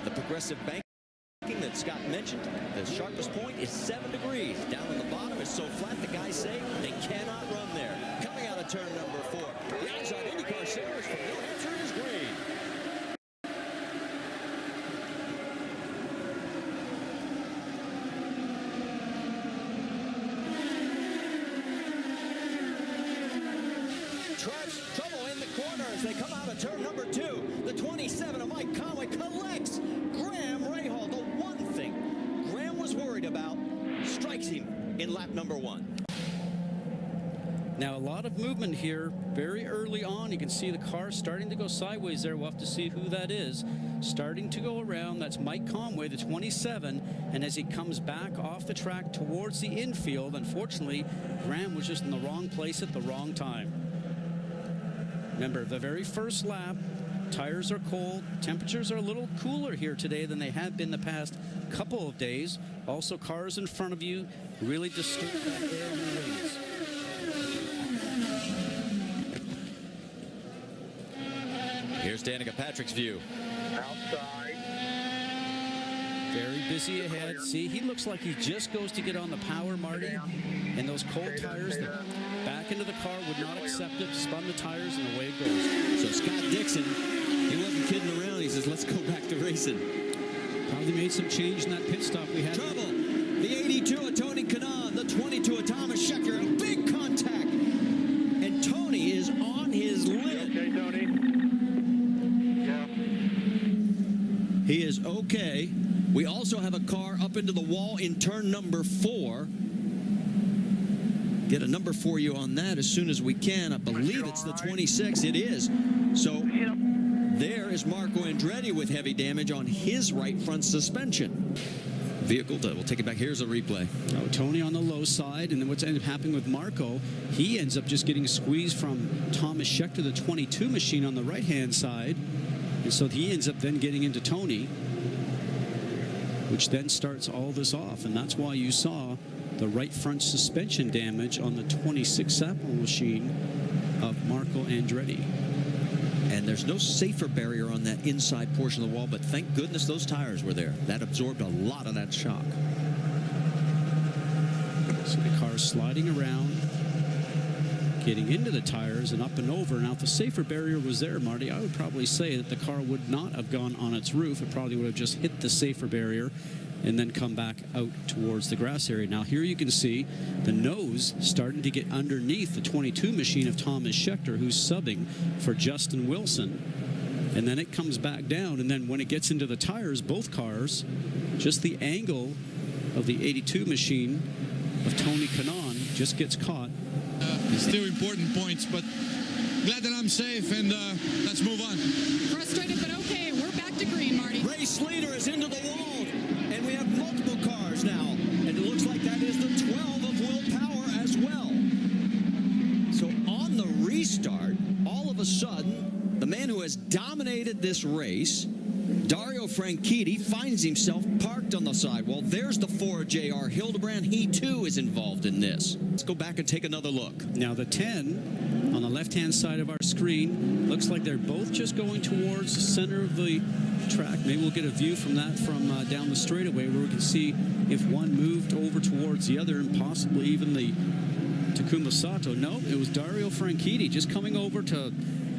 The progressive banking that Scott mentioned, the sharpest point is 7 degrees. Down on the bottom is so flat, the guys say they cannot run there. Coming out of turn number 4, the outside IndyCar sailors from New Hampshire is green. Trouble in the corner as they come out of turn number 2. The 27 of Mike Conway collects Graham Rahal. The one thing Graham was worried about strikes him in lap number 1. Now a lot of movement here very early on. You can see the car starting to go sideways there. We'll have to see who that is. Starting to go around. That's Mike Conway, the 27. And as he comes back off the track towards the infield, unfortunately, Graham was just in the wrong place at the wrong time. Remember, the very first lap, tires are cold. Temperatures are a little cooler here today than they have been the past couple of days. Also, cars in front of you really disturb that air in the wings. Here's Danica Patrick's view. Outside. Very busy ahead. See, he looks like he just goes to get on the power, Marty. And those cold tires, the back into the car would not accept it, spun the tires, and away it goes. So Scott Dixon, he wasn't kidding around. He says, let's go back to racing. Probably made some change in that pit stop we had. Trouble. The 82 of Tony Kanaan, the 22 of Thomas Scheckter, a big contact. And Tony is on his lid. Okay, Tony? Yeah. He is okay. We also have a car up into the wall in turn number 4. Get a number for you on that as soon as we can. I believe it's the 26. It is. So there is Marco Andretti with heavy damage on his right front suspension. Vehicle, we'll take it back. Here's a replay. Oh, Tony on the low side, and then what's ended up happening with Marco, he ends up just getting squeezed from Thomas Scheckter, the 22 machine on the right-hand side. And so he ends up then getting into Tony, which then starts all this off. And that's why you saw the right front suspension damage on the 26 sample machine of Marco Andretti. And there's no safer barrier on that inside portion of the wall, but thank goodness those tires were there. That absorbed a lot of that shock. So the car's sliding around, getting into the tires and up and over. Now, if the safer barrier was there, Marty, I would probably say that the car would not have gone on its roof. It probably would have just hit the safer barrier and then come back out towards the grass area. Now here you can see the nose starting to get underneath the 22 machine of Thomas Scheckter, who's subbing for Justin Wilson. And then it comes back down, and then when it gets into the tires, both cars, just the angle of the 82 machine of Tony Kanaan just gets caught. Still important points, but glad that I'm safe, and let's move on. Frustrated, but okay. We're back to green, Marty. Race leader is into the wall. And we have multiple cars now. And it looks like that is the 12 of Will Power as well. So on the restart, all of a sudden, the man who has dominated this race, Dario Franchitti, finds himself parked on the sidewall. There's the 4 J.R. Hildebrand. He, too, is involved in this. Let's go back and take another look. Now the 10 on the left-hand side of our screen looks like they're both just going towards the center of the track. Maybe we'll get a view from that from down the straightaway where we can see if one moved over towards the other and possibly even the Takuma Sato. No, it was Dario Franchitti just coming over to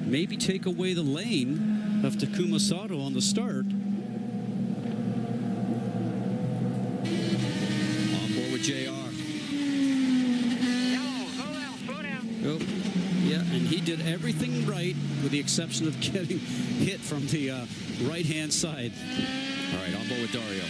maybe take away the lane of Takuma Sato on the start. On board with JR. Oh, yeah, and he did everything right with the exception of getting hit from the right-hand side. All right, on board with Dario.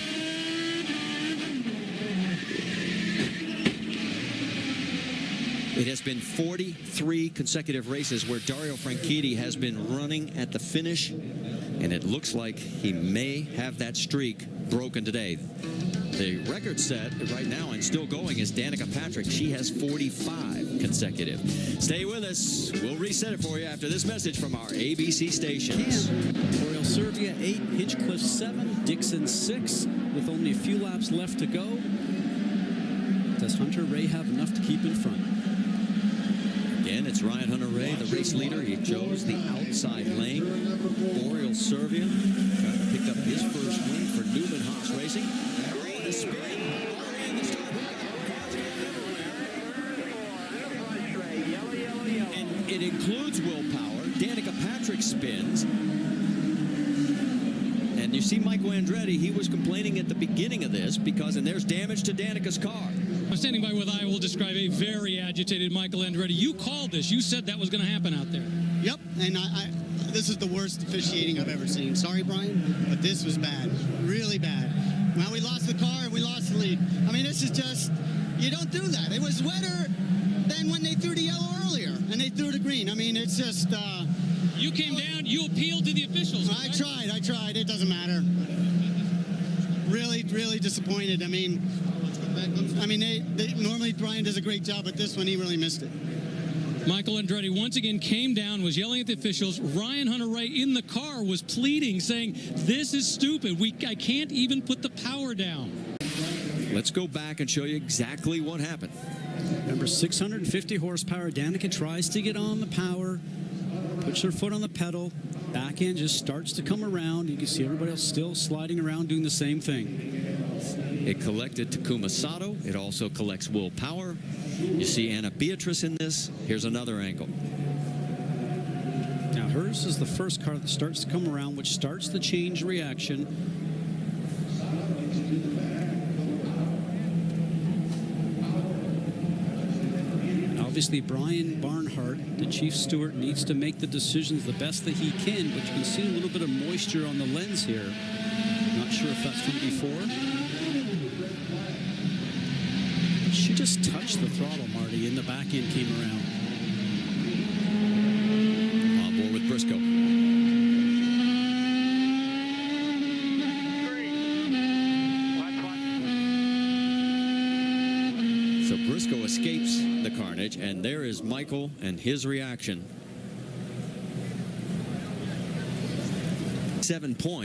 It has been 43 consecutive races where Dario Franchitti has been running at the finish, and it looks like he may have that streak broken today. The record set right now and still going is Danica Patrick. She has 45 consecutive. Stay with us. We'll reset it for you after this message from our ABC stations. Oriole Servia 8, Hinchcliffe 7, Dixon 6, with only a few laps left to go. Does Hunter Ray have enough to keep in front? Again, it's Ryan Hunter-Reay, the race leader. He chose the outside lane. Oriole Servia trying to pick up his first win. includes Will Power. Danica Patrick spins. And you see Michael Andretti, he was complaining at the beginning of this and there's damage to Danica's car. I'm standing by with I will describe a very agitated Michael Andretti. You called this. You said that was going to happen out there. Yep, and this is the worst officiating I've ever seen. Sorry, Brian, but this was bad. Really bad. Well, we lost the car and we lost the lead. I mean, this is just, you don't do that. It was wetter than when they threw the yellow earlier and they threw the green. I mean, it's just... You came down, you appealed to the officials. I tried. It doesn't matter. Really, really disappointed. I mean, normally Brian does a great job, but this one he really missed it. Michael Andretti once again came down, was yelling at the officials. Ryan Hunter-Reay in the car was pleading, saying, "This is stupid. I can't even put the power down." Let's go back and show you exactly what happened. Remember, 650 horsepower. Danica tries to get on the power, puts her foot on the pedal. Back end just starts to come around. You can see everybody else still sliding around doing the same thing. It collected Takuma Sato. It also collects Will Power. You see Anna Beatrice in this. Here's another angle. Now, hers is the first car that starts to come around, which starts the change reaction. Obviously, Brian Barnhart, the chief steward, needs to make the decisions the best that he can, but you can see a little bit of moisture on the lens here. Not sure if that's from before. She just touched the throttle, Marty, and the back end came around. On board with Briscoe. So Briscoe escapes the carnage, and there is Michael and his reaction. 7 points.